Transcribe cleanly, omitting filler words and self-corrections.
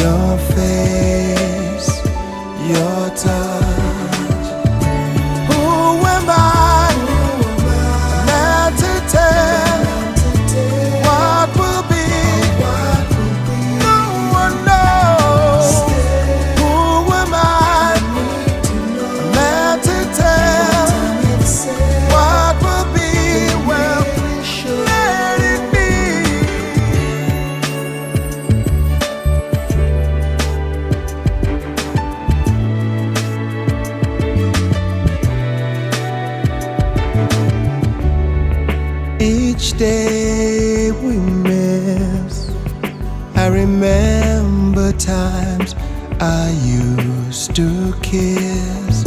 your face, your touch. Who am I not to tell what will be? No one knows. Who am I not to tell what will be? Well, let it be. Each day we miss, I remember times I used to kiss.